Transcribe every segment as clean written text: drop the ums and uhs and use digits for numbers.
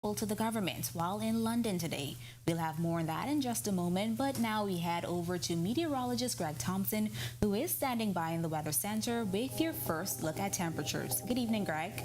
to the government while in London today. We'll have more on that in just a moment, but now we head over to meteorologist Greg Thompson, who is standing by in the Weather Center with your first look at temperatures. Good evening, Greg.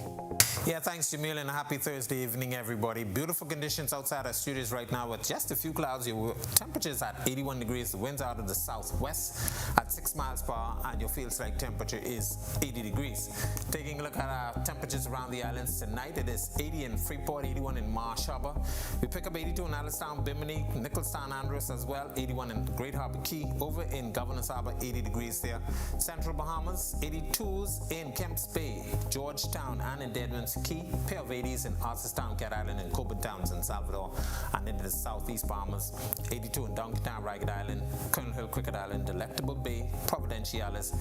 Yeah, thanks, Jamil, and a happy Thursday evening, everybody. Beautiful conditions outside our studios right now with just a few clouds. Your temperatures at 81 degrees, the winds out of the southwest at 6 miles per hour, and your feels like temperature is 80 degrees. Taking a look at our temperatures around the islands tonight, it is 80 in Freeport, 81 in Marsh Harbor. We pick up 82 in Allenstown, Bimini, Nicholstown, Andros as well, 81 in Great Harbor Key. Over in Governor's Harbor, 80 degrees there. Central Bahamas, 82s in Kemps Bay, Georgetown, and in Deadman's Key. Pair of 80s in Arthurstown, Cat Island, and Coburn Towns in Salvador. And into the southeast Bahamas, 82 in Donkeytown, Ragged Island, Colonel Hill, Cricket Island, Delectable Bay, Providenciales,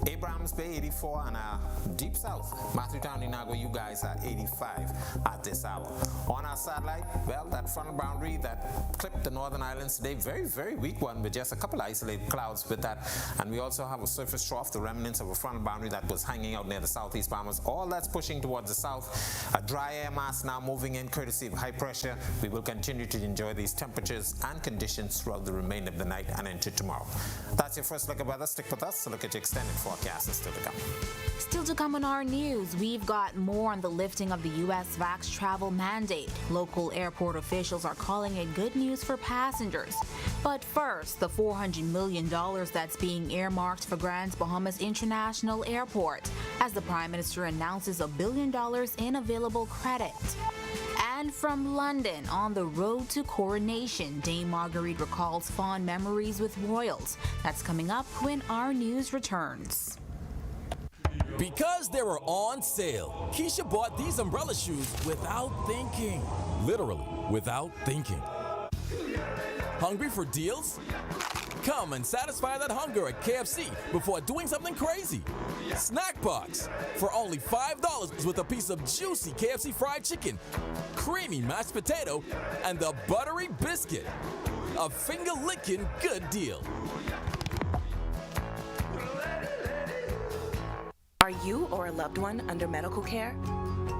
Abrahams Bay, 84, and deep south, Matthewtown, Inagua, you guys are 85 at this hour. On our satellite, well, that frontal boundary that clipped the northern islands today, very, very weak one with just a couple of isolated clouds with that. And we also have a surface trough, the remnants of a frontal boundary that was hanging out near the southeast Bahamas. All that's pushing towards the south. A dry air mass now moving in courtesy of high pressure. We will continue to enjoy these temperatures and conditions throughout the remainder of the night and into tomorrow. That's your first look at weather. Stick with us to look at your extended forecast. Is still to come. Still to come on our news, we've got more on the lifting of the U.S. vax travel mandate. Local airport officials are calling it good news for passengers. But first, the $400 million that's being earmarked for Grand Bahamas International Airport, as the Prime Minister announces $1 billion in available credit. And from London, on the road to Coronation, Dame Marguerite recalls fond memories with royals. That's coming up when our news returns. Because they were on sale, Keisha bought these umbrella shoes without thinking. Literally, without thinking. Hungry for deals? Come and satisfy that hunger at KFC before doing something crazy. Snack Box for only $5 with a piece of juicy KFC fried chicken, creamy mashed potato, and the buttery biscuit. A finger-licking good deal. Are you or a loved one under medical care?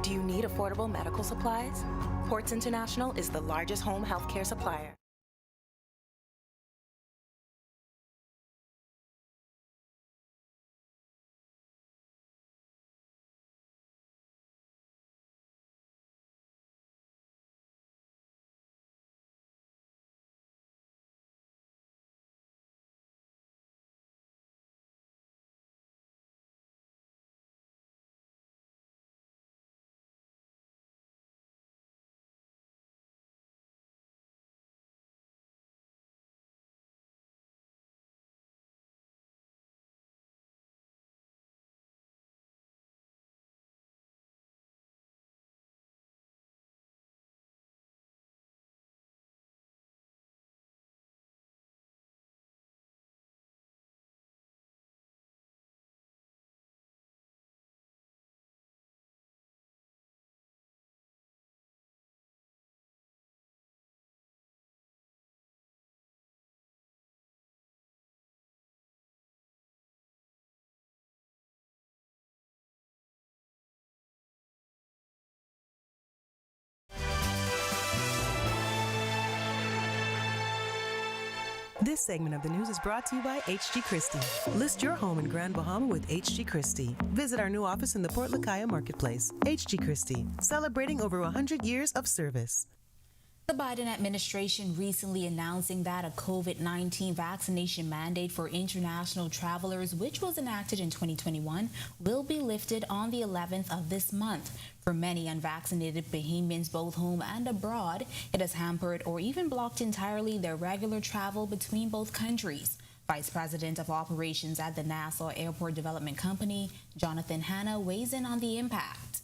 Do you need affordable medical supplies? Ports International is the largest home health care supplier. This segment of the news is brought to you by H.G. Christie. List your home in Grand Bahama with H.G. Christie. Visit our new office in the Port Lacaya Marketplace. H.G. Christie, celebrating over 100 years of service. The Biden administration recently announcing that a COVID-19 vaccination mandate for international travelers, which was enacted in 2021, will be lifted on the 11th of this month. For many unvaccinated Bahamians, both home and abroad, it has hampered or even blocked entirely their regular travel between both countries. Vice President of Operations at the Nassau Airport Development Company, Jonathan Hanna, weighs in on the impact.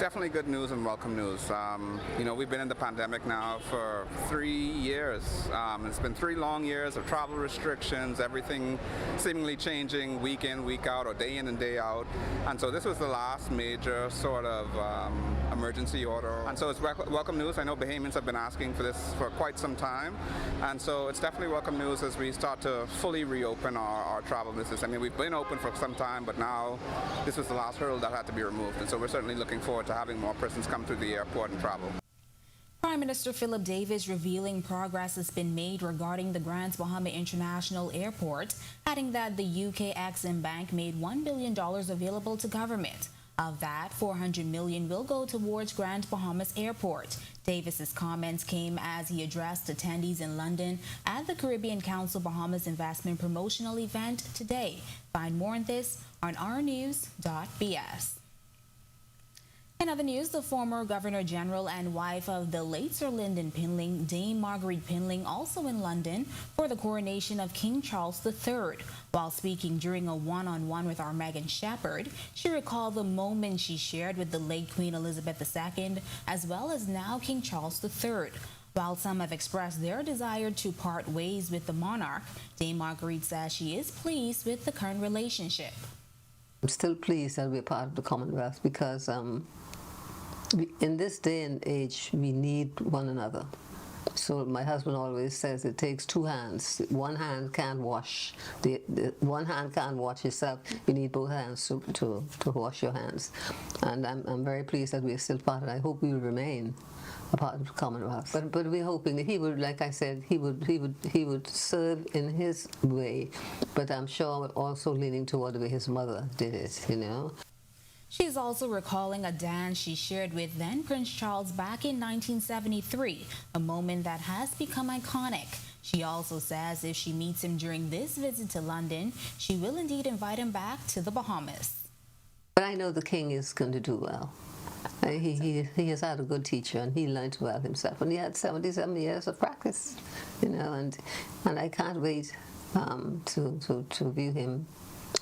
Definitely good news and welcome news. We've been in the pandemic now for 3 years. It's been 3 long years of travel restrictions, everything seemingly changing week in, week out, or day in and day out. And so this was the last major sort of emergency order. And so it's welcome news. I know Bahamians have been asking for this for quite some time. And so it's definitely welcome news as we start to fully reopen our travel business. I mean, we've been open for some time, but now this was the last hurdle that had to be removed. And so we're certainly looking forward to having more persons come through the airport and travel. Prime Minister Philip Davis revealing progress has been made regarding the Grand Bahama International Airport, adding that the UK Exim Bank made $1 billion available to government. Of that, $400 million will go towards Grand Bahamas Airport. Davis's comments came as he addressed attendees in London at the Caribbean Council Bahamas Investment Promotional Event today. Find more on this on ournews.bs. In other news, the former Governor General and wife of the late Sir Lyndon Pinling, Dame Marguerite Pinling, also in London for the coronation of King Charles III. While speaking during a one-on-one with our Megan Shepherd, she recalled the moment she shared with the late Queen Elizabeth II, as well as now King Charles III. While some have expressed their desire to part ways with the monarch, Dame Marguerite says she is pleased with the current relationship. I'm still pleased that we're part of the Commonwealth because in this day and age, we need one another. So my husband always says it takes two hands. One hand can't wash. One hand can't wash itself. You need both hands to wash your hands. And I'm very pleased that we're still part of it. I hope we will remain a part of the Commonwealth. But we're hoping that he would, like I said, he would serve in his way. But I'm sure also leaning toward the way his mother did it, you know. She's also recalling a dance she shared with then Prince Charles back in 1973, a moment that has become iconic. She also says if she meets him during this visit to London, she will indeed invite him back to the Bahamas. But I know the king is going to do well. He has had a good teacher, and he learned well himself. And he had 77 years of practice, you know, and I can't wait to view him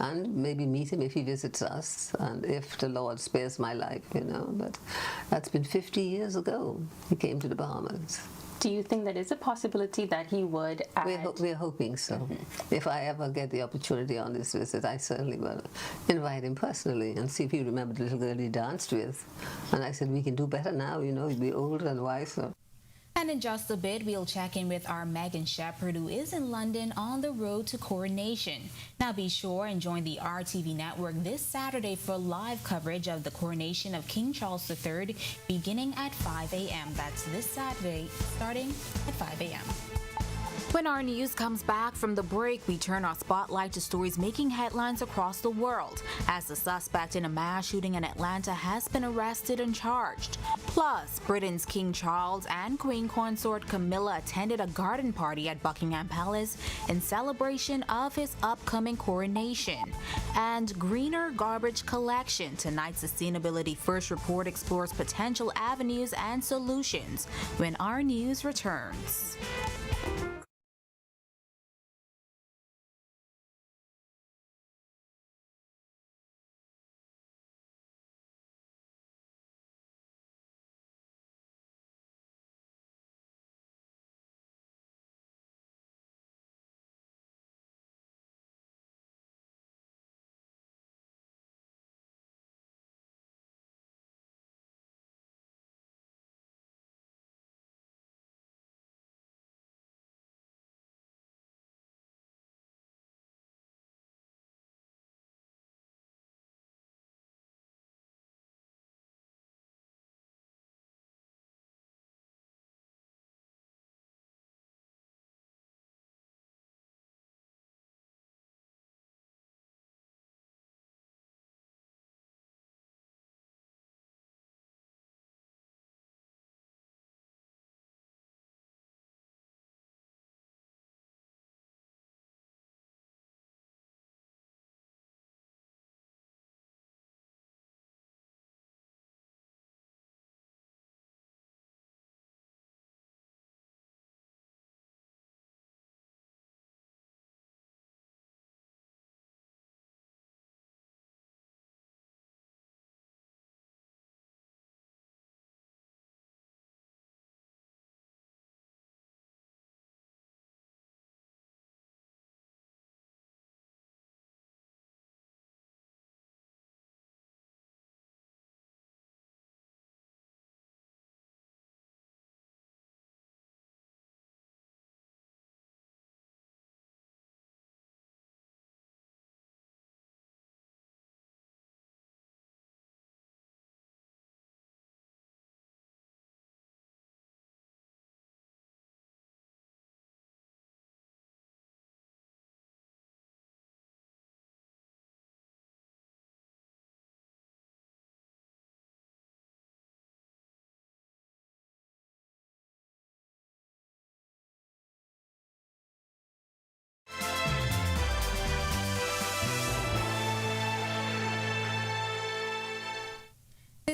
and maybe meet him if he visits us, and if the Lord spares my life, you know. But that's been 50 years ago he came to the Bahamas. Do you think that is a possibility that he would add? We're hoping so. If I ever get the opportunity on this visit, I certainly will invite him personally and see if he remembered the little girl he danced with. And I said, we can do better now, you know, we'll be older and wiser. And in just a bit, we'll check in with our Megan Shepherd, who is in London on the road to Coronation. Now be sure and join the RTV network this Saturday for live coverage of the coronation of King Charles III beginning at 5 a.m. That's this Saturday, starting at 5 a.m. When our news comes back from the break, we turn our spotlight to stories making headlines across the world as the suspect in a mass shooting in Atlanta has been arrested and charged. Plus, Britain's King Charles and Queen Consort Camilla attended a garden party at Buckingham Palace in celebration of his upcoming coronation. And greener garbage collection. Tonight's Sustainability First report explores potential avenues and solutions when our news returns.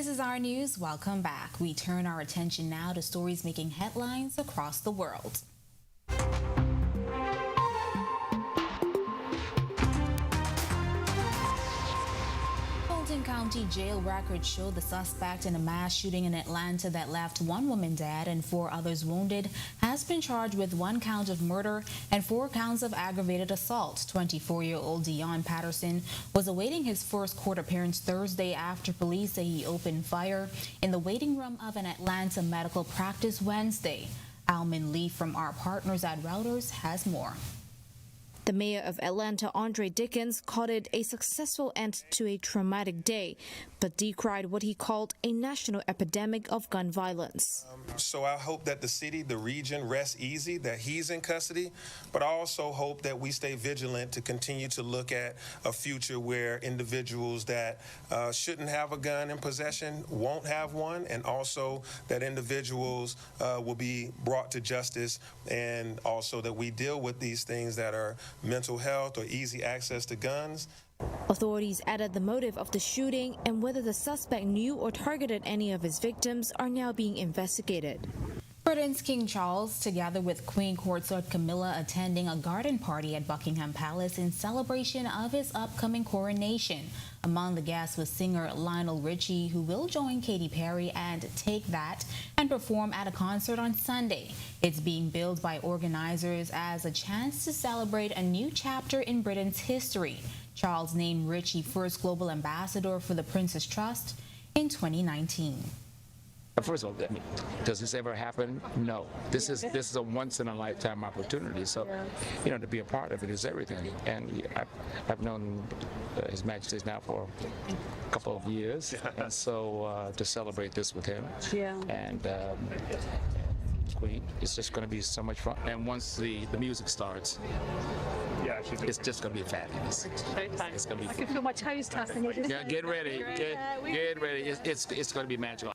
This is Our News. Welcome back. We turn our attention now to stories making headlines across the world. County jail records show the suspect in a mass shooting in Atlanta that left one woman dead and 4 others wounded has been charged with 1 count of murder and 4 counts of aggravated assault. 24-year-old Dion Patterson was awaiting his first court appearance Thursday after police say he opened fire in the waiting room of an Atlanta medical practice Wednesday. Alman Lee from our partners at Reuters has more. The mayor of Atlanta, Andre Dickens, called it a successful end to a traumatic day, but decried what he called a national epidemic of gun violence. So I hope that the city, the region rests easy, that he's in custody, but I also hope that we stay vigilant to continue to look at a future where individuals that shouldn't have a gun in possession won't have one, and also that individuals will be brought to justice, and also that we deal with these things that are mental health or easy access to guns. Authorities added the motive of the shooting and whether the suspect knew or targeted any of his victims are now being investigated. Britain's King Charles, together with Queen Consort Camilla, attending a garden party at Buckingham Palace in celebration of his upcoming coronation. Among the guests was singer Lionel Richie, who will join Katy Perry and Take That and perform at a concert on Sunday. It's being billed by organizers as a chance to celebrate a new chapter in Britain's history. Charles named Richie first global ambassador for the Prince's Trust in 2019. First of all, does this ever happen? No. This is a once-in-a-lifetime opportunity. So, to be a part of it is everything. And I've known His Majesty now for a couple of years, and so to celebrate this with him, and Queen, it's just going to be so much fun. And once the music starts, it's just going to be fabulous. It's going to be. I can feel my toes touching it. Yeah, get ready. Get ready. It's going to be magical.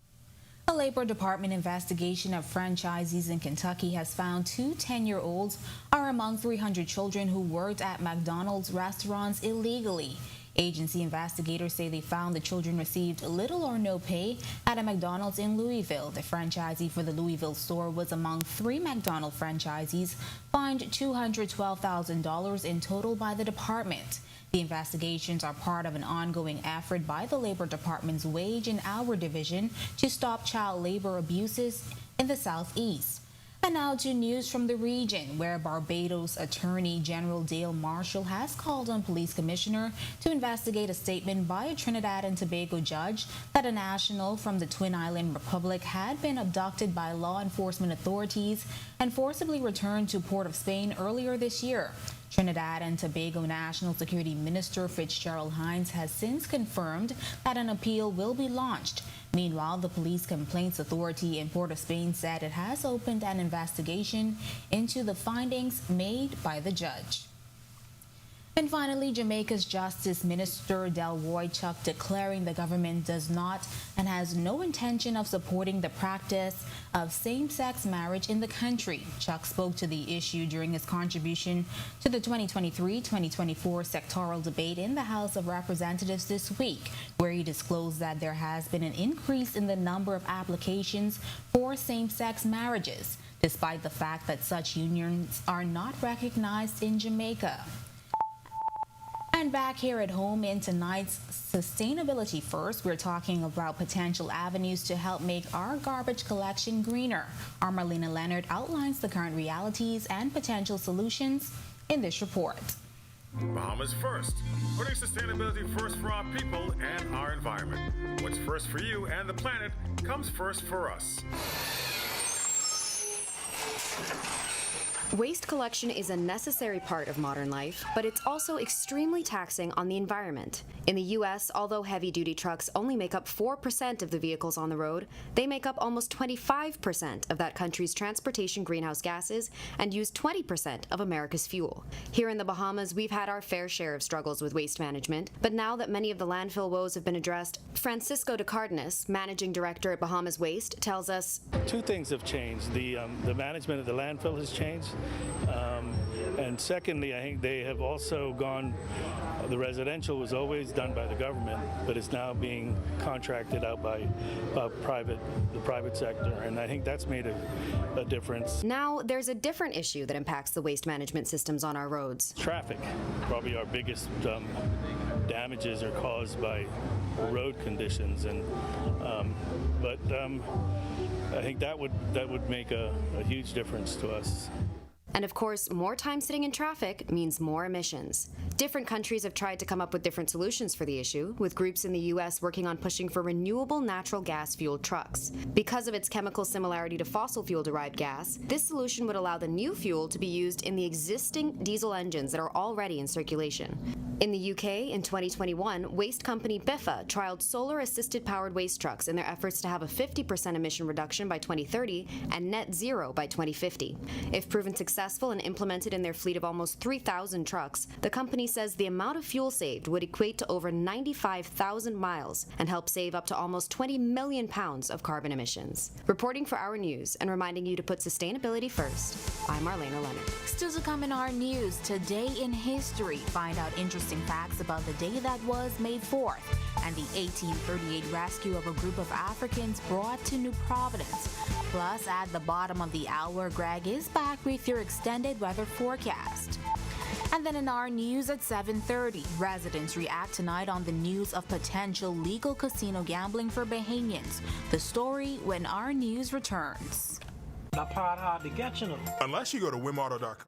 A Labor Department investigation of franchisees in Kentucky has found 2 10-year-olds are among 300 children who worked at McDonald's restaurants illegally. Agency investigators say they found the children received little or no pay at a McDonald's in Louisville. The franchisee for the Louisville store was among 3 McDonald's franchisees fined $212,000 in total by the department. The investigations are part of an ongoing effort by the Labor Department's Wage and Hour Division to stop child labor abuses in the Southeast. And now to news from the region, where Barbados Attorney General Dale Marshall has called on Police Commissioner to investigate a statement by a Trinidad and Tobago judge that a national from the Twin Island Republic had been abducted by law enforcement authorities and forcibly returned to Port of Spain earlier this year. Trinidad and Tobago National Security Minister Fitzgerald Hines has since confirmed that an appeal will be launched. Meanwhile, the Police Complaints Authority in Port of Spain said it has opened an investigation into the findings made by the judge. And finally, Jamaica's Justice Minister Delroy Chuck declaring the government does not and has no intention of supporting the practice of same-sex marriage in the country. Chuck spoke to the issue during his contribution to the 2023-2024 sectoral debate in the House of Representatives this week, where he disclosed that there has been an increase in the number of applications for same-sex marriages, despite the fact that such unions are not recognized in Jamaica. And back here at home in tonight's Sustainability First, we're talking about potential avenues to help make our garbage collection greener. Our Marlena Leonard outlines the current realities and potential solutions in this report. Bahamas First, putting sustainability first for our people and our environment. What's first for you and the planet comes first for us. Waste collection is a necessary part of modern life, but it's also extremely taxing on the environment. In the U.S., although heavy-duty trucks only make up 4% of the vehicles on the road, they make up almost 25% of that country's transportation greenhouse gases and use 20% of America's fuel. Here in the Bahamas, we've had our fair share of struggles with waste management, but now that many of the landfill woes have been addressed, Francisco de Cardenas, managing director at Bahamas Waste, tells us 2 things have changed. The management of the landfill has changed, And secondly, I think they have also gone, the residential was always done by the government, but it's now being contracted out by the private sector, and I think that's made a difference. Now, there's a different issue that impacts the waste management systems on our roads. Traffic. Probably our biggest damages are caused by road conditions, and but I think that would make a huge difference to us. And of course, more time sitting in traffic means more emissions. Different countries have tried to come up with different solutions for the issue, with groups in the U.S. working on pushing for renewable natural gas-fueled trucks. Because of its chemical similarity to fossil fuel-derived gas, this solution would allow the new fuel to be used in the existing diesel engines that are already in circulation. In the UK, in 2021, waste company Biffa trialed solar-assisted powered waste trucks in their efforts to have a 50% emission reduction by 2030 and net zero by 2050. If proven successful and implemented in their fleet of almost 3,000 trucks, the company says the amount of fuel saved would equate to over 95,000 miles and help save up to almost 20 million pounds of carbon emissions. Reporting for Our News and reminding you to put sustainability first, I'm Marlena Leonard. Still to come in Our News, today in history, find out interesting facts about the day that was May 4th and the 1838 rescue of a group of Africans brought to New Providence. Plus, at the bottom of the hour, Greg is back with your extended weather forecast. And then in Our News at 7:30, residents react tonight on the news of potential legal casino gambling for Bahamians. The story when Our News returns. Unless you go to wimauto.com.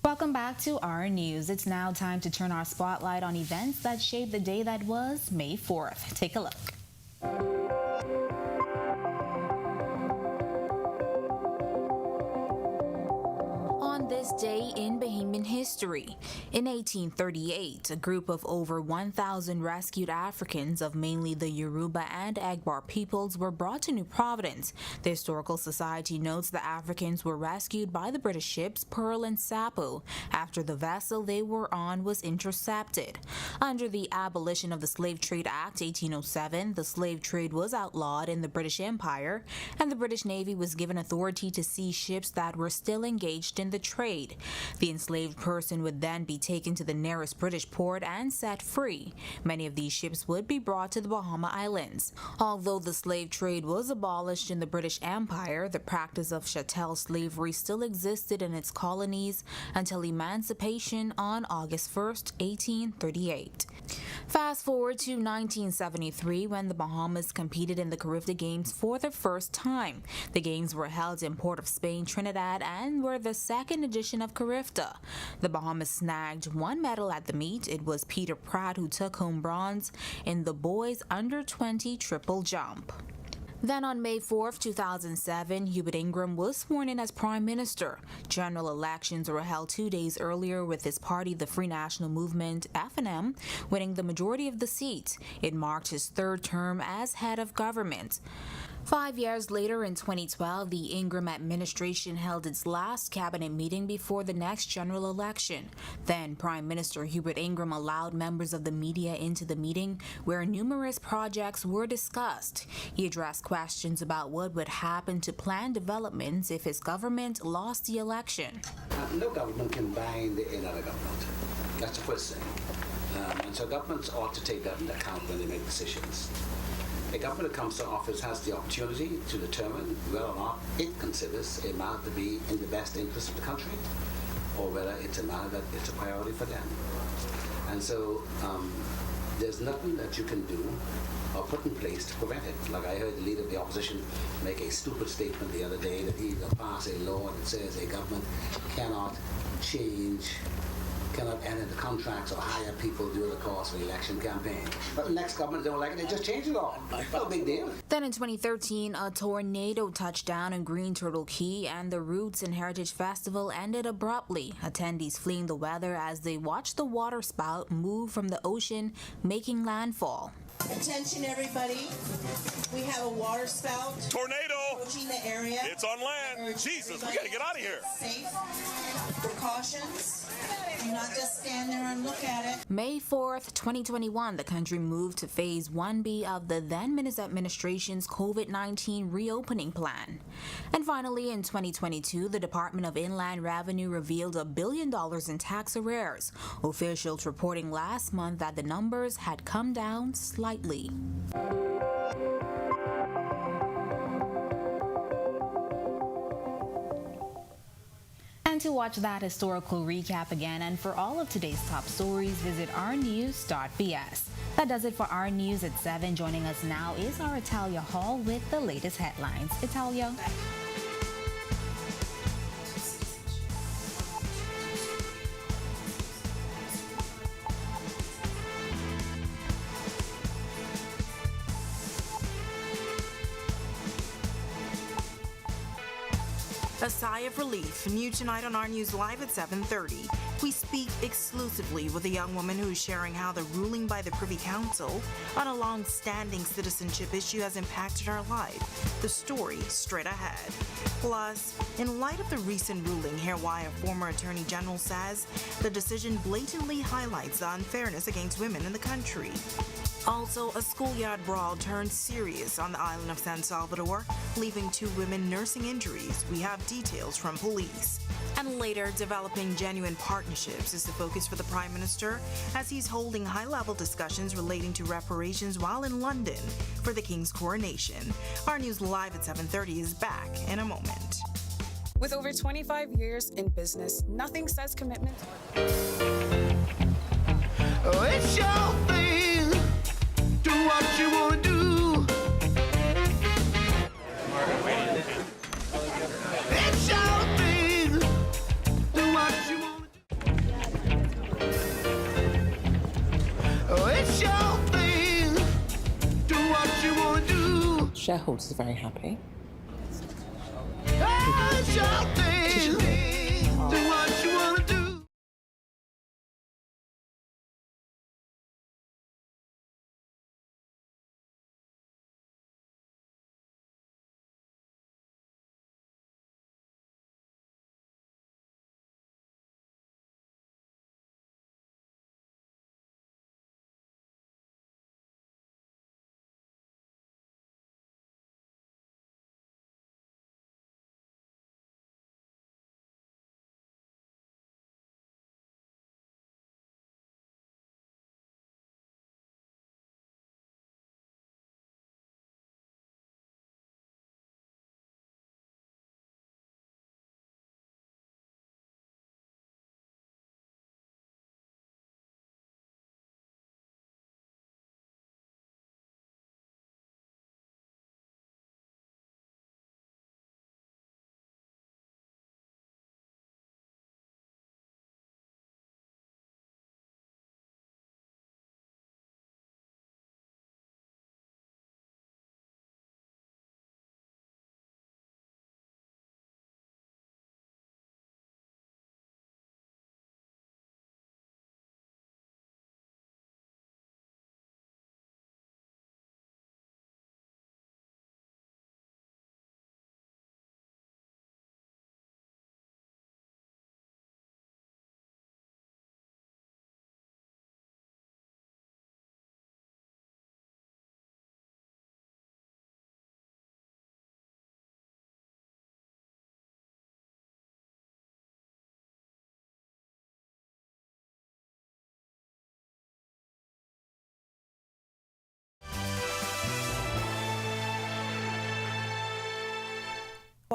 Welcome back to Our News. It's now time to turn our spotlight on events that shaped the day that was May 4th. Take a look. On this day in Bahamian history, in 1838, a group of over 1,000 rescued Africans of mainly the Yoruba and Egbar peoples were brought to New Providence. The Historical Society notes the Africans were rescued by the British ships Pearl and Sapo after the vessel they were on was intercepted. Under the Abolition of the Slave Trade Act 1807, the slave trade was outlawed in the British Empire, and the British Navy was given authority to seize ships that were still engaged in the trade. The enslaved person would then be taken to the nearest British port and set free. Many of these ships would be brought to the Bahama Islands. Although the slave trade was abolished in the British Empire, the practice of chattel slavery still existed in its colonies until emancipation on August 1st, 1838. Fast forward to 1973 when the Bahamas competed in the Caribbean Games for the first time. The games were held in Port of Spain, Trinidad, and were the second edition of Carifta. The Bahamas snagged one medal at the meet. It was Peter Pratt who took home bronze in the boys under-20 triple jump. Then on May 4, 2007, Hubert Ingram was sworn in as Prime Minister. General elections were held 2 days earlier with his party, the Free National Movement, FNM, winning the majority of the seats. It marked his third term as head of government. 5 years later, in 2012, the Ingram administration held its last cabinet meeting before the next general election. Then Prime Minister Hubert Ingram allowed members of the media into the meeting where numerous projects were discussed. He addressed questions about what would happen to planned developments if his government lost the election. No government can bind another government. That's the first thing. And so governments ought to take that into account when they make decisions. A government that comes to office has the opportunity to determine whether or not it considers a matter to be in the best interest of the country, or whether it's a matter that it's a priority for them. And so there's nothing that you can do or put in place to prevent it. Like I heard the leader of the opposition make a stupid statement the other day that he will pass a law that says a government cannot enter the contracts or hire people during the course of the election campaign. But the next government don't like it, they just change the law. No big deal. Then in 2013, a tornado touched down in Green Turtle Key and the Roots and Heritage Festival ended abruptly. Attendees fleeing the weather as they watched the water spout move from the ocean, making landfall. Attention everybody, we have a water spout. Tornado! Approaching the area. It's on land. Jesus, we gotta get out of here. Safe. Precautions. Do not just stand there and look at it. May 4th, 2021, the country moved to Phase 1B of the then-Minister administration's COVID-19 reopening plan. And finally, in 2022, the Department of Inland Revenue revealed $1 billion in tax arrears. Officials reporting last month that the numbers had come down slightly. And to watch that historical recap again and for all of today's top stories, visit ournews.bs. That does it for our news at 7. Joining us now is our Italia Hall with the latest headlines. Italia. A sigh of relief. New tonight on Our News Live at 7:30. We speak exclusively with a young woman who is sharing how the ruling by the Privy Council on a long-standing citizenship issue has impacted her life. The story straight ahead. Plus, in light of the recent ruling, here why a former Attorney General says the decision blatantly highlights the unfairness against women in the country. Also, a schoolyard brawl turned serious on the island of San Salvador, leaving 2 women nursing injuries. We have details from police. And later, developing genuine partnerships is the focus for the Prime Minister as he's holding high-level discussions relating to reparations while in London for the King's Coronation. Our News Live at 7:30 is back in a moment. With over 25 years in business, nothing says commitment. Oh, it's your thing. Do what you want to do. It's your thing. Do what you want to do. Oh, it's your thing. Do what you want to do. Shareholders are very happy. Oh, it's your thing. Do what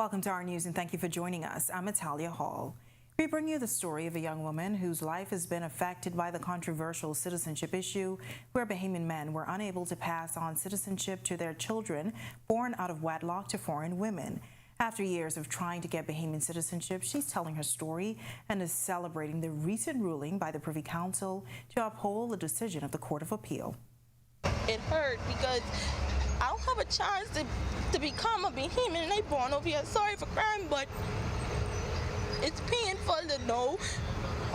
Welcome to Our News and thank you for joining us. I'm Natalia Hall. We bring you the story of a young woman whose life has been affected by the controversial citizenship issue, where Bahamian men were unable to pass on citizenship to their children born out of wedlock to foreign women. After years of trying to get Bahamian citizenship, she's telling her story and is celebrating the recent ruling by the Privy Council to uphold the decision of the Court of Appeal. It hurt because I don't have a chance to become a Bahamian and I born over here. Sorry for crying, but it's painful to know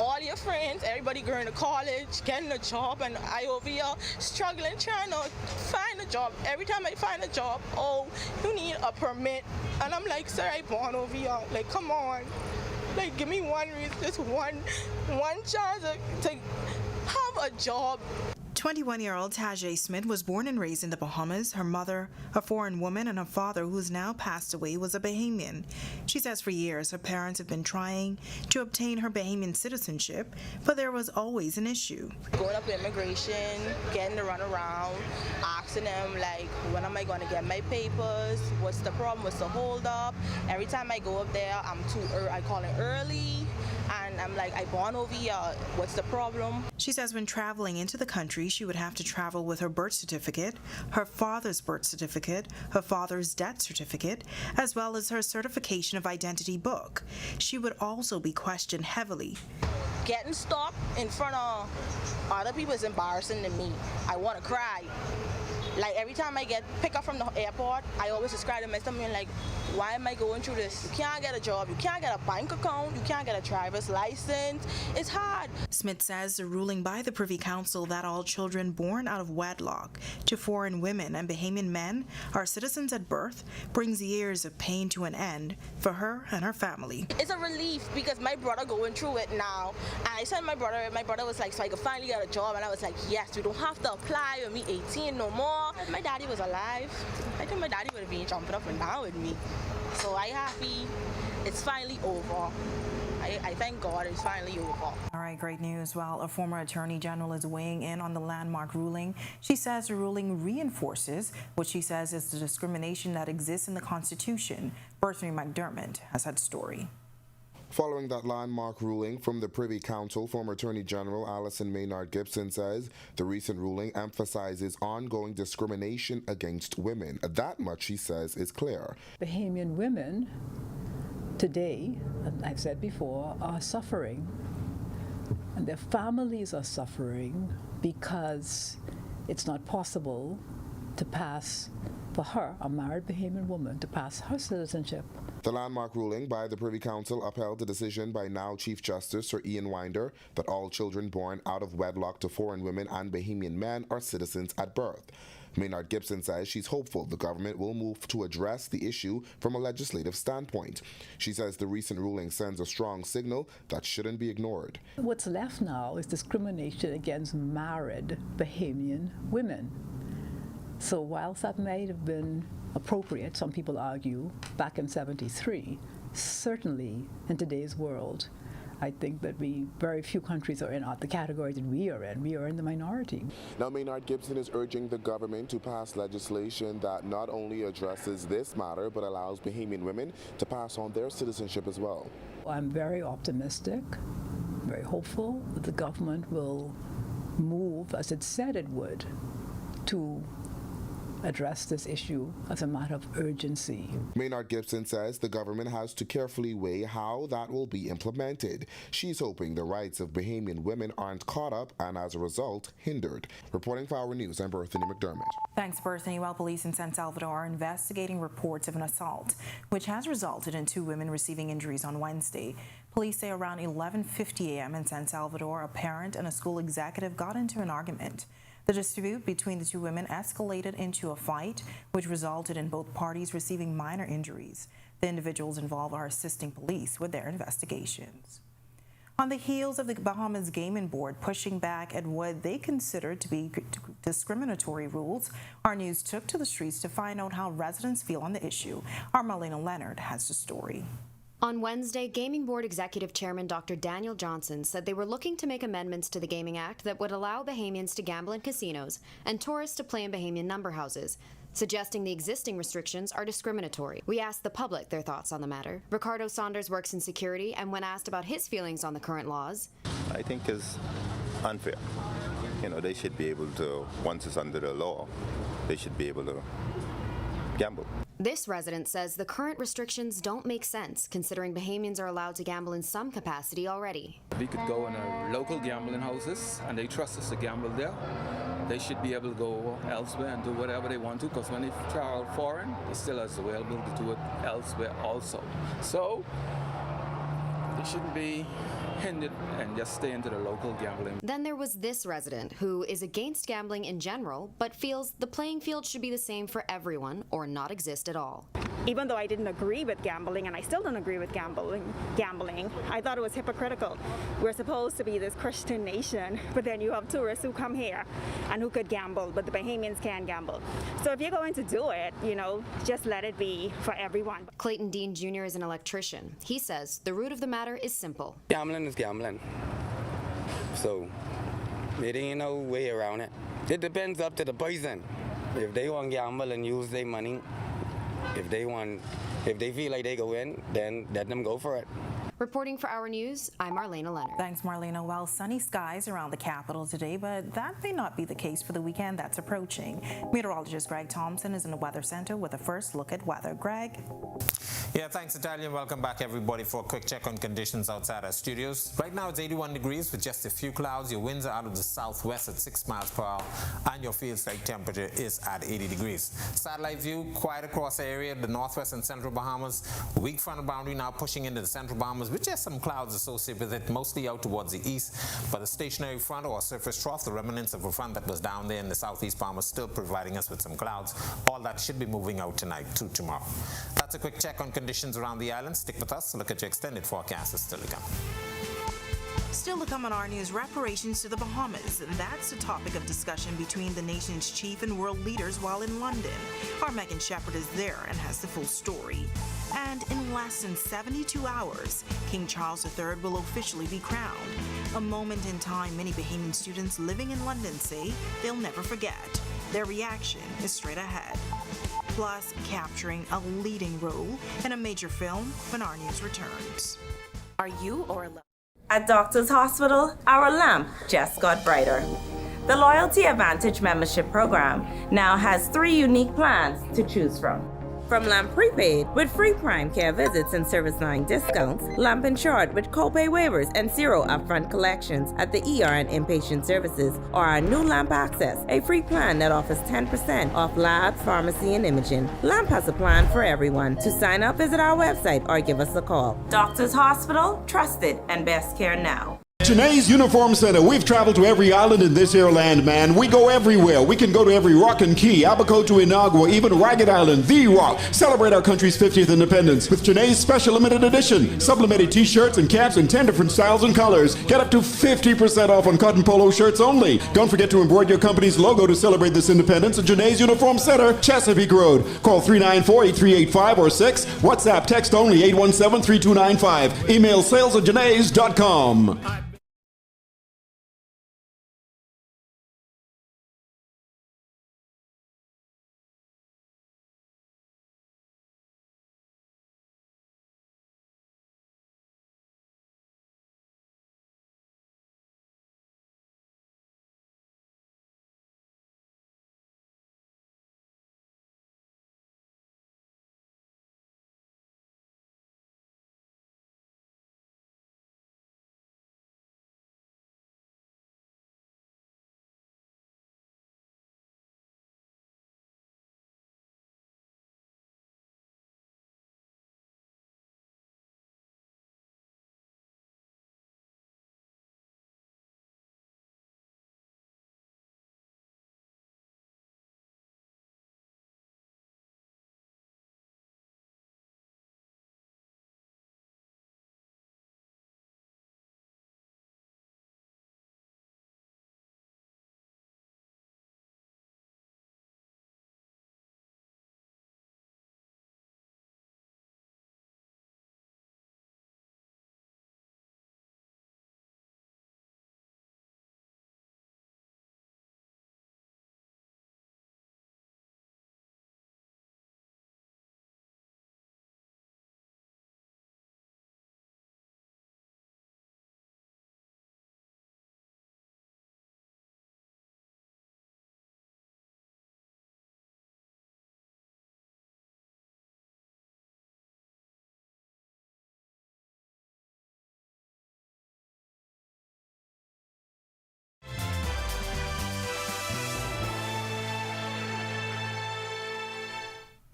all your friends, everybody going to college, getting a job, and I over here struggling, trying to find a job. Every time I find a job, oh, you need a permit. And I'm like, sir, I born over here. Like, come on. Like, give me one reason, just one chance to have a job. 21-year-old Tajay Smith was born and raised in the Bahamas. Her mother, a foreign woman, and her father, who has now passed away, was a Bahamian. She says for years her parents have been trying to obtain her Bahamian citizenship, but there was always an issue. Going up to immigration, getting to run around, asking them, like, when am I going to get my papers? What's the problem? What's the holdup? Every time I go up there, I call it early. And I'm like, I born over here, what's the problem? She says when traveling into the country, she would have to travel with her birth certificate, her father's birth certificate, her father's death certificate, as well as her certification of identity book. She would also be questioned heavily. Getting stopped in front of other people is embarrassing to me. I want to cry. Like, every time I get picked up from the airport, I always describe to myself, like, why am I going through this? You can't get a job, you can't get a bank account, you can't get a driver's license. It's hard. Smith says the ruling by the Privy Council that all children born out of wedlock to foreign women and Bahamian men are citizens at birth brings years of pain to an end for her and her family. It's a relief because my brother going through it now. And I said my brother was like, so I could finally get a job. And I was like, yes, we don't have to apply when we 18 no more. If my daddy was alive, I think my daddy would have been jumping up and down with me. So I'm happy it's finally over. I thank God it's finally over. All right, great news. Well, a former attorney general is weighing in on the landmark ruling. She says the ruling reinforces what she says is the discrimination that exists in the Constitution. Berthany McDermott has that story. Following that landmark ruling from the Privy Council, former Attorney General Alison Maynard Gibson says the recent ruling emphasizes ongoing discrimination against women. That much, she says, is clear. Bahamian women today, I've said before, are suffering, and their families are suffering because it's not possible to pass, for her, a married Bahamian woman, to pass her citizenship. The landmark ruling by the Privy Council upheld the decision by now Chief Justice Sir Ian Winder that all children born out of wedlock to foreign women and Bahamian men are citizens at birth. Maynard Gibson says she's hopeful the government will move to address the issue from a legislative standpoint. She says the recent ruling sends a strong signal that shouldn't be ignored. What's left now is discrimination against married Bahamian women. So whilst that might have been appropriate, some people argue, back in '73, certainly in today's world, I think that very few countries are in the category that we are in. We are in the minority. Now, Maynard Gibson is urging the government to pass legislation that not only addresses this matter, but allows Bahamian women to pass on their citizenship as well. I'm very optimistic, very hopeful that the government will move, as it said it would, to address this issue as a matter of urgency. Maynard Gibson says the government has to carefully weigh how that will be implemented. She's hoping the rights of Bahamian women aren't caught up and, as a result, hindered. Reporting for Our News, I'm Berthany McDermott. Thanks, Berthany. Well, police in San Salvador are investigating reports of an assault, which has resulted in 2 women receiving injuries on Wednesday. Police say around 11:50 a.m. in San Salvador, a parent and a school executive got into an argument. The dispute between the 2 women escalated into a fight, which resulted in both parties receiving minor injuries. The individuals involved are assisting police with their investigations. On the heels of the Bahamas Gaming Board pushing back at what they consider to be discriminatory rules, Our News took to the streets to find out how residents feel on the issue. Our Marlena Leonard has the story. On Wednesday, Gaming Board Executive Chairman Dr. Daniel Johnson said they were looking to make amendments to the Gaming Act that would allow Bahamians to gamble in casinos and tourists to play in Bahamian number houses. suggesting the existing restrictions are discriminatory. We asked the public their thoughts on the matter. Ricardo Saunders works in security, and when asked about his feelings on the current laws, I think it's unfair. You know, they should be able to, once it's under the law, they should be able to gamble. this resident says the current restrictions don't make sense, considering Bahamians are allowed to gamble in some capacity already. We could go in our local gambling houses, and they trust us to gamble there. They should be able to go elsewhere and do whatever they want to, because when they travel foreign, they still are available to do it elsewhere also. So they shouldn't be hindered and just stay into the local gambling. Then there was this resident who is against gambling in general, but feels the playing field should be the same for everyone or not exist at all. Even though I didn't agree with gambling, and I still don't agree with gambling, I thought it was hypocritical. We're supposed to be this Christian nation, but then you have tourists who come here and who could gamble, but the Bahamians can't gamble. So if you're going to do it, just let it be for everyone. Clayton Dean Jr. is an electrician. He says the root of the matter is simple. Gambling is gambling. So there ain't no way around it. It depends up to the person. If they want to gamble and use their money, if they feel like they go in, then let them go for it. Reporting for Our News, I'm Marlena Leonard. Thanks, Marlena. Well, sunny skies around the capital today, but that may not be the case for the weekend that's approaching. Meteorologist Greg Thompson is in the Weather Center with a first look at weather. Greg? Yeah, thanks, Natalia. Welcome back, everybody, for a quick check on conditions outside our studios. Right now, it's 81 degrees with just a few clouds. Your winds are out of the southwest at 6 miles per hour, and your field-strike temperature is at 80 degrees. Satellite view, quiet across the area, the northwest and central Bahamas. Weak frontal boundary now pushing into the central Bahamas, with just some clouds associated with it, mostly out towards the east. But the stationary front or surface trough, the remnants of a front that was down there in the southeast Bahamas, still providing us with some clouds. All that should be moving out tonight to tomorrow. That's a quick check on conditions around the island. Stick with us to look at your extended forecast. Is still to come. Still to come on our news, reparations to the Bahamas. That's the topic of discussion between the nation's chief and world leaders while in London. Our Megan Shepherd is there and has the full story. And in less than 72 hours, King Charles III will officially be crowned. A moment in time many Bahamian students living in London say they'll never forget. Their reaction is straight ahead. Plus, capturing a leading role in a major film when Our News returns. Are you or at Doctors Hospital, our lamp just got brighter. The Loyalty Advantage membership program now has 3 unique plans to choose from. From Lamp Prepaid with free prime care visits and service line discounts, Lamp Insured with copay waivers and 0 upfront collections at the ER and inpatient services, or our new Lamp Access, a free plan that offers 10% off labs, pharmacy, and imaging. Lamp has a plan for everyone. To sign up, visit our website or give us a call. Doctors Hospital, trusted and best care now. Janae's Uniform Center. We've traveled to every island in this here land, man. We go everywhere. We can go to every rock and key, Abaco to Inagua, even Ragged Island, The Rock. Celebrate our country's 50th independence with Janae's special limited edition. Sublimated t-shirts and caps in 10 different styles and colors. Get up to 50% off on cotton polo shirts only. Don't forget to embroider your company's logo to celebrate this independence at Janae's Uniform Center, Chesapeake Road. Call 394-8385 or 6. WhatsApp text only 817-3295. Email sales@janaes.com.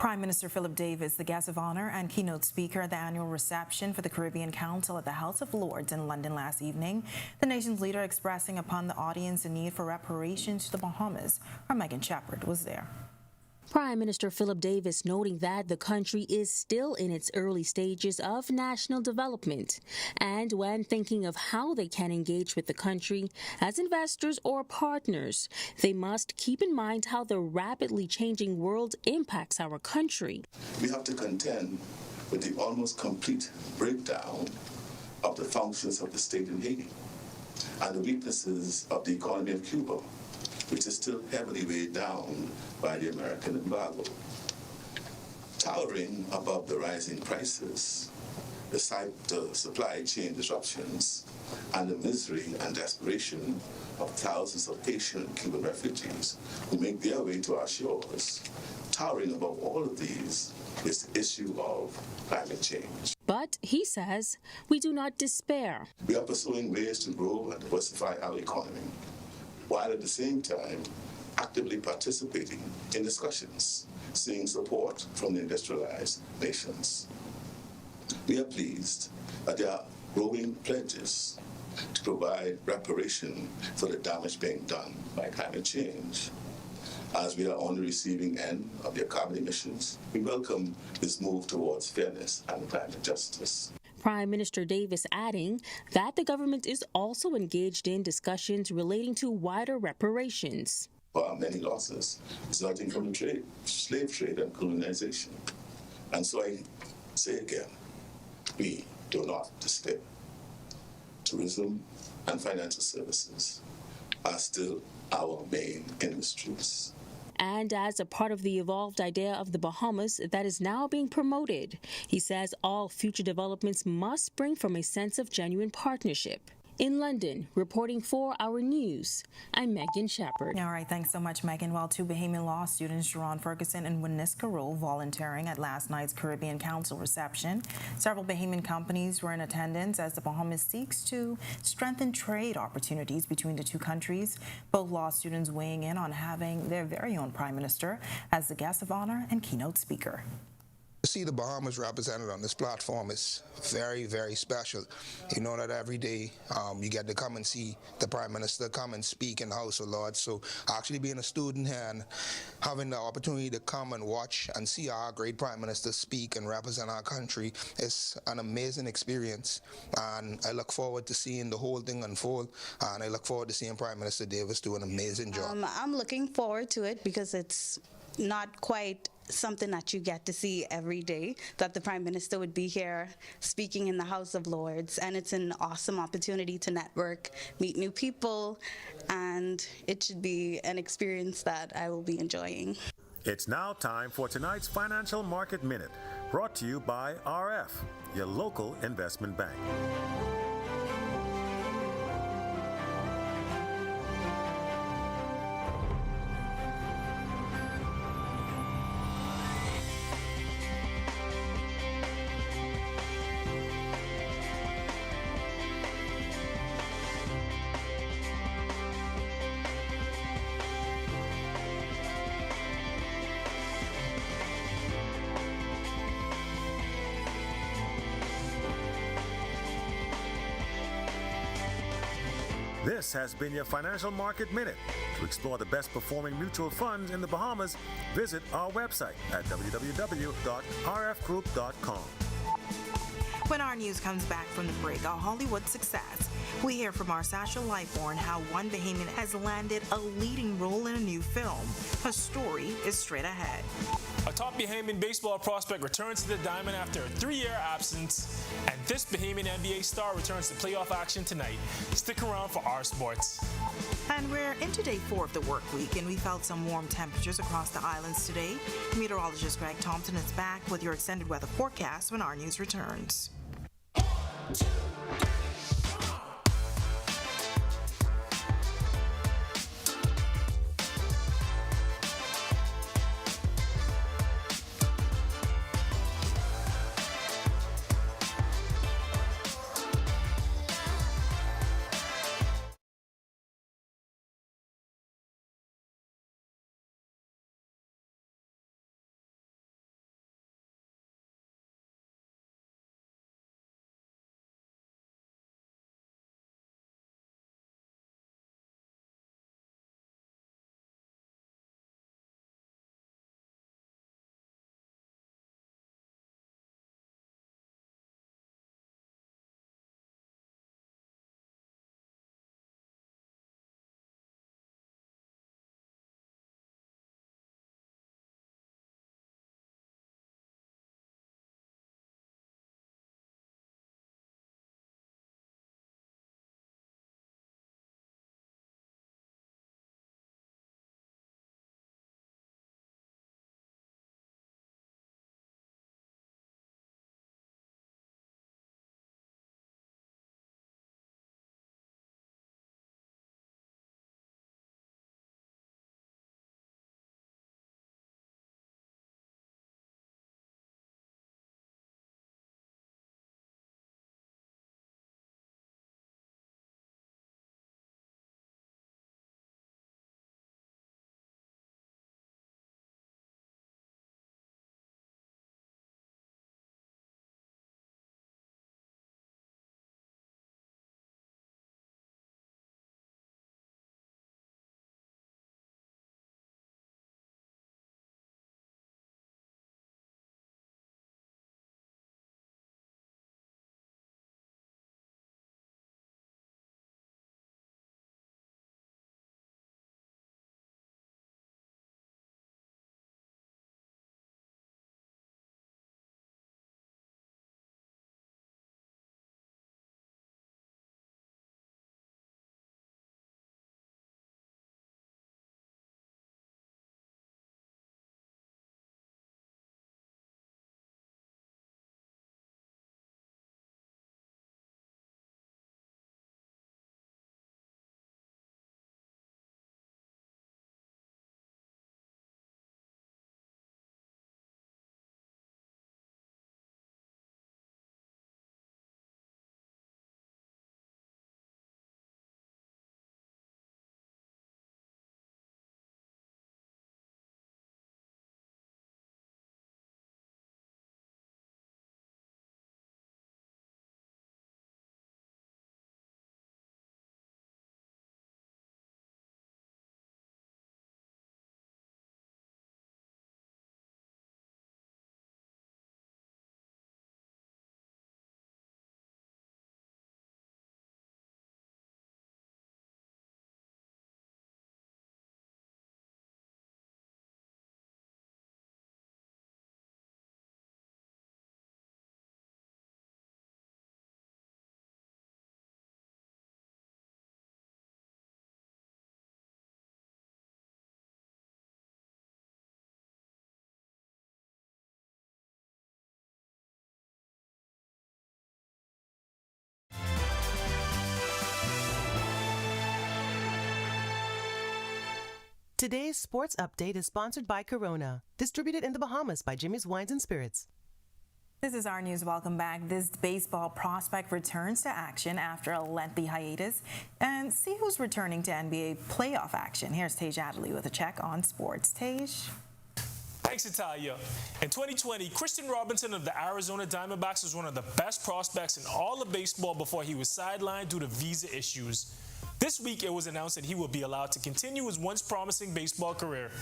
Prime Minister Philip Davis, the guest of honor and keynote speaker at the annual reception for the Caribbean Council at the House of Lords in London last evening. The nation's leader expressing upon the audience the need for reparations to the Bahamas. Our Megan Shepard was there. Prime Minister Philip Davis noting that the country is still in its early stages of national development, and when thinking of how they can engage with the country as investors or partners, they must keep in mind how the rapidly changing world impacts our country. We have to contend with the almost complete breakdown of the functions of the state in Haiti and the weaknesses of the economy of Cuba, which is still heavily weighed down by the American embargo. Towering above the rising prices, the supply chain disruptions, and the misery and desperation of thousands of Haitian and Cuban refugees who make their way to our shores, towering above all of these is the issue of climate change. But, he says, we do not despair. We are pursuing ways to grow and diversify our economy, while at the same time actively participating in discussions, seeing support from the industrialized nations. We are pleased that there are growing pledges to provide reparation for the damage being done by climate change. As we are on the receiving end of their carbon emissions, we welcome this move towards fairness and climate justice. Prime Minister Davis adding that the government is also engaged in discussions relating to wider reparations. For our many losses resulting from the trade, slave trade and colonization. And so I say again, we do not despair. Tourism and financial services are still our main industries. And as a part of the evolved idea of the Bahamas that is now being promoted, he says all future developments must spring from a sense of genuine partnership. In London, reporting for Our News, I'm Megan Shepard. All right, thanks so much, Megan. While two Bahamian law students, Jerron Ferguson and Winiska Rowe, volunteering at last night's Caribbean Council reception, several Bahamian companies were in attendance as the Bahamas seeks to strengthen trade opportunities between the two countries. Both law students weighing in on having their very own prime minister as the guest of honor and keynote speaker. To see the Bahamas represented on this platform is very, very special. You know that every day you get to come and see the Prime Minister come and speak in the House of Lords. So actually being a student here and having the opportunity to come and watch and see our great Prime Minister speak and represent our country is an amazing experience. And I look forward to seeing the whole thing unfold. And I look forward to seeing Prime Minister Davis do an amazing job. I'm looking forward to it because it's not quite something that you get to see every day, that the Prime Minister would be here speaking in the House of Lords, and it's an awesome opportunity to network, meet new people, and it should be an experience that I will be enjoying. It's now time for tonight's Financial Market Minute, brought to you by RF, your local investment bank. This has been your Financial Market Minute. To explore the best performing mutual funds in the Bahamas, visit our website at www.rfgroup.com. When our news comes back from the break, a Hollywood success, we hear from our Sasha Lightborn how one Bahamian has landed a leading role in a new film. Her story is straight ahead. A top Bahamian baseball prospect returns to the diamond after a 3-year absence, and this Bahamian NBA star returns to playoff action tonight. Stick around for our sports. And we're into day 4 of the work week, and we felt some warm temperatures across the islands today. Meteorologist Greg Thompson is back with your extended weather forecast when our news returns. Today's sports update is sponsored by Corona, distributed in the Bahamas by Jimmy's Wines and Spirits. This is Our News. Welcome back. This baseball prospect returns to action after a lengthy hiatus. And see who's returning to NBA playoff action. Here's Tej Adderley with a check on sports. Tej? Thanks, Italia. In 2020, Christian Robinson of the Arizona Diamondbacks was one of the best prospects in all of baseball before he was sidelined due to visa issues. This week, it was announced that he will be allowed to continue his once promising baseball career.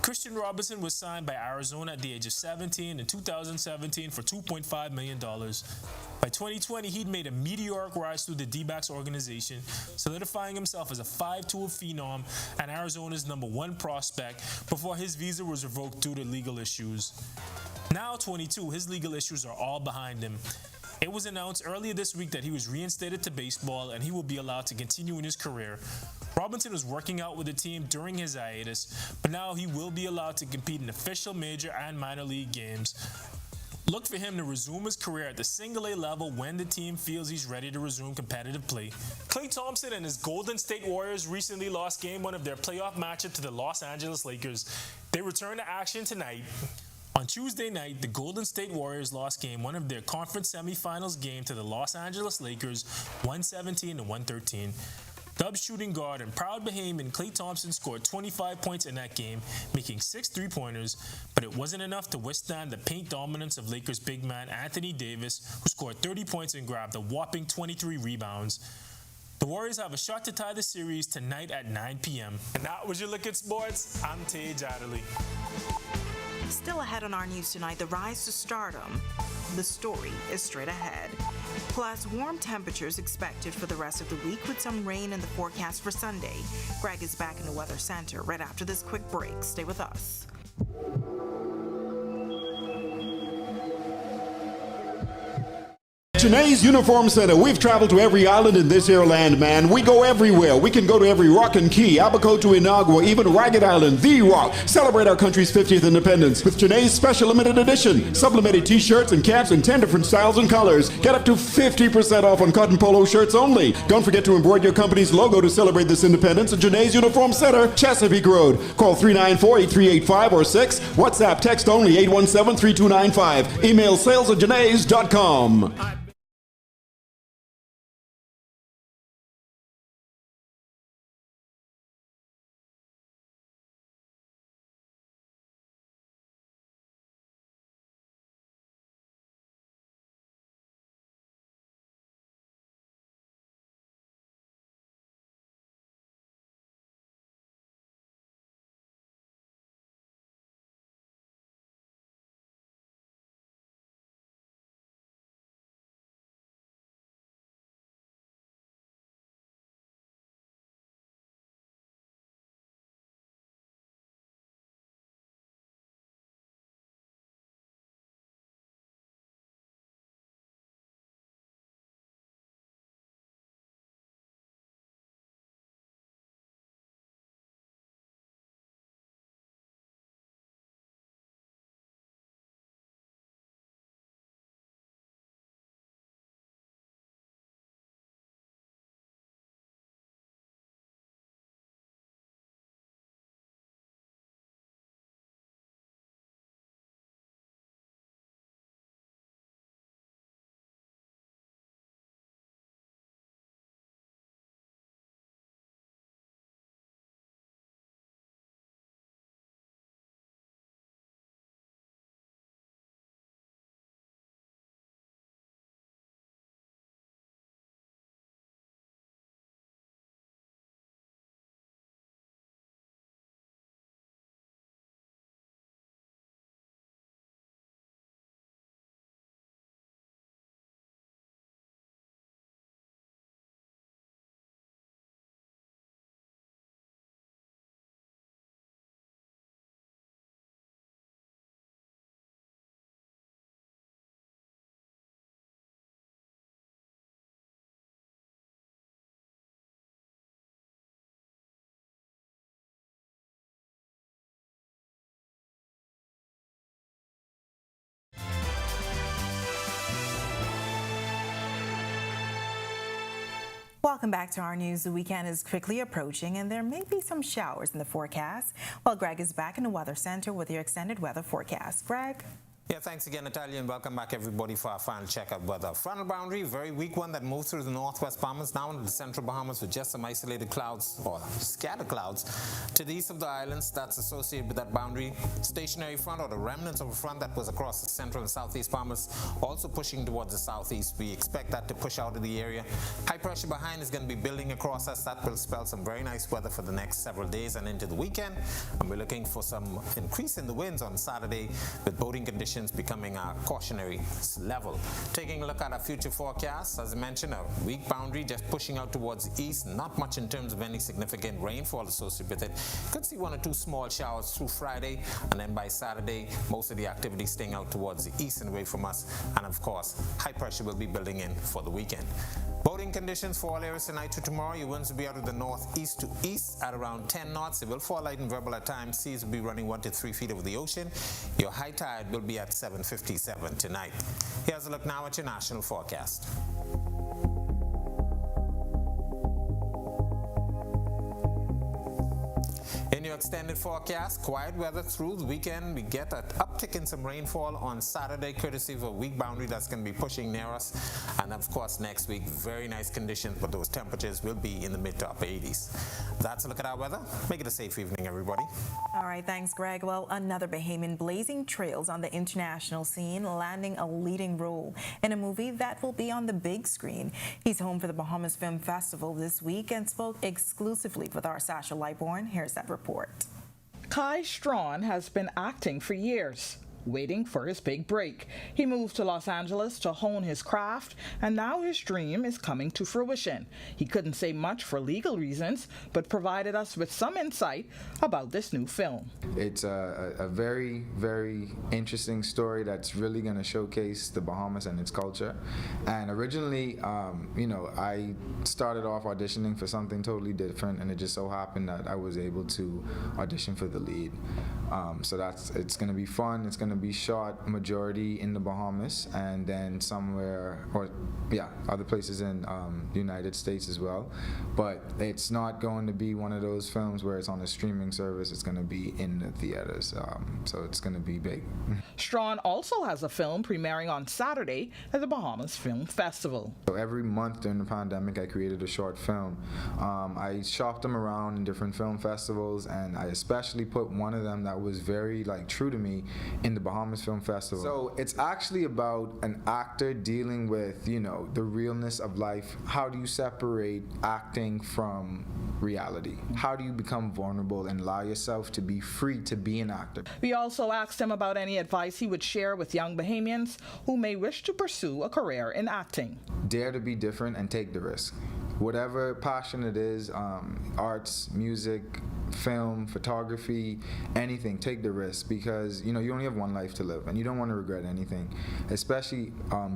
Christian Robinson was signed by Arizona at the age of 17 in 2017 for $2.5 million. By 2020, he'd made a meteoric rise through the D-backs organization, solidifying himself as a 5-tool phenom and Arizona's #1 prospect before his visa was revoked due to legal issues. Now 22, his legal issues are all behind him. It was announced earlier this week that he was reinstated to baseball and he will be allowed to continue in his career. Robinson was working out with the team during his hiatus, but now he will be allowed to compete in official major and minor league games. Look for him to resume his career at the single-A level when the team feels he's ready to resume competitive play. Klay Thompson and his Golden State Warriors recently lost Game 1 of their playoff matchup to the Los Angeles Lakers. They return to action tonight. On Tuesday night, the Golden State Warriors lost Game 1 of their conference semifinals game to the Los Angeles Lakers 117-113. Dub shooting guard and proud Bahamian Klay Thompson scored 25 points in that game, making 6 3-pointers, but it wasn't enough to withstand the paint dominance of Lakers big man Anthony Davis, who scored 30 points and grabbed a whopping 23 rebounds. The Warriors have a shot to tie the series tonight at 9 p.m. And that was your look at sports. I'm Tej Adderley. Still ahead on Our News tonight, the rise to stardom. The story is straight ahead. Plus, warm temperatures expected for the rest of the week with some rain in the forecast for Sunday. Greg is back in the Weather Center right after this quick break. Stay with us. Janae's Uniform Center. We've traveled to every island in this here land, man. We go everywhere. We can go to every rock and key, Abaco to Inagua, even Ragged Island, The Rock. Celebrate our country's 50th independence with Janae's special limited edition. Sublimated t-shirts and caps in 10 different styles and colors. Get up to 50% off on cotton polo shirts only. Don't forget to embroider your company's logo to celebrate this independence at Janae's Uniform Center, Chesapeake Road. Call 394-8385 or 6. WhatsApp text only 817-3295. Email sales@janae's.com. Welcome back to our news. The weekend is quickly approaching and there may be some showers in the forecast. Well, Greg is back in the Weather Center with your extended weather forecast. Greg? Yeah, thanks again, Natalia, and welcome back, everybody, for our final check-up weather. Frontal boundary, very weak one that moved through the northwest Bahamas, now into the central Bahamas with just some isolated clouds, or scattered clouds, to the east of the islands that's associated with that boundary. Stationary front, or the remnants of a front that was across the central and southeast Bahamas, also pushing towards the southeast. We expect that to push out of the area. High pressure behind is going to be building across us. That will spell some very nice weather for the next several days and into the weekend. And we're looking for some increase in the winds on Saturday, with boating conditions becoming a cautionary level. Taking a look at our future forecast, as I mentioned, a weak boundary just pushing out towards the east. Not much in terms of any significant rainfall associated with it. Could see 1 or 2 small showers through Friday, and then by Saturday, most of the activity staying out towards the east and away from us. And of course, high pressure will be building in for the weekend. Boating conditions for all areas tonight to tomorrow. Your winds will be out of the northeast to east at around 10 knots. It will fall light and variable at times. Seas will be running 1 to 3 feet over the ocean. Your high tide will be at 7:57 tonight. Here's a look now at your national forecast. In your extended forecast, quiet weather through the weekend. We get an uptick in some rainfall on Saturday, courtesy of a weak boundary that's going to be pushing near us. And of course, next week, very nice conditions, but those temperatures will be in the mid to upper 80s. That's a look at our weather. Make it a safe evening, everybody. All right, thanks, Greg. Well, another Bahamian blazing trails on the international scene, landing a leading role in a movie that will be on the big screen. He's home for the Bahamas Film Festival this week and spoke exclusively with our Sasha Lightborn. Here's that report. Kai Strawn has been acting for years, waiting for his big break. He moved to Los Angeles to hone his craft, and now his dream is coming to fruition. He couldn't say much for legal reasons, but provided us with some insight about this new film. It's a very, very interesting story that's really going to showcase the Bahamas and its culture. And originally, I started off auditioning for something totally different, and it just so happened that I was able to audition for the lead. So it's going to be fun. It's going to be shot majority in the Bahamas, and then other places in the United States as well. But it's not going to be one of those films where it's on a streaming service. It's going to be in the theaters, so it's going to be big. Strawn also has a film premiering on Saturday at the Bahamas Film Festival. So every month during the pandemic, I created a short film. I shopped them around in different film festivals, and I especially put one of them that was very true to me in the Bahamas Film Festival. So it's actually about an actor dealing with, the realness of life. How do you separate acting from reality? How do you become vulnerable and allow yourself to be free to be an actor? We also asked him about any advice he would share with young Bahamians who may wish to pursue a career in acting. Dare to be different and take the risk. Whatever passion it is, arts, music, film, photography, anything, take the risk, because you only have one life to live and you don't want to regret anything, especially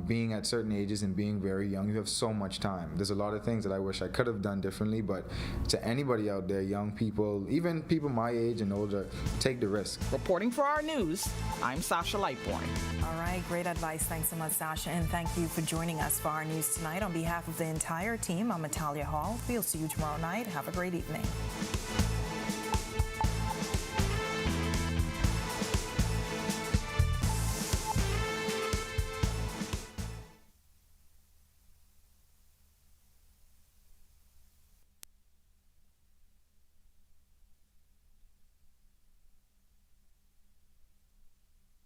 being at certain ages and being very young. You have so much time. There's a lot of things that I wish I could have done differently, but to anybody out there, young people, even people my age and older, take the risk. Reporting for Our News, I'm Sasha Lightborn. All right, great advice. Thanks so much, Sasha, and thank you for joining us for Our News tonight. On behalf of the entire team, I'm Natalia Hall. We'll see you tomorrow night. Have a great evening.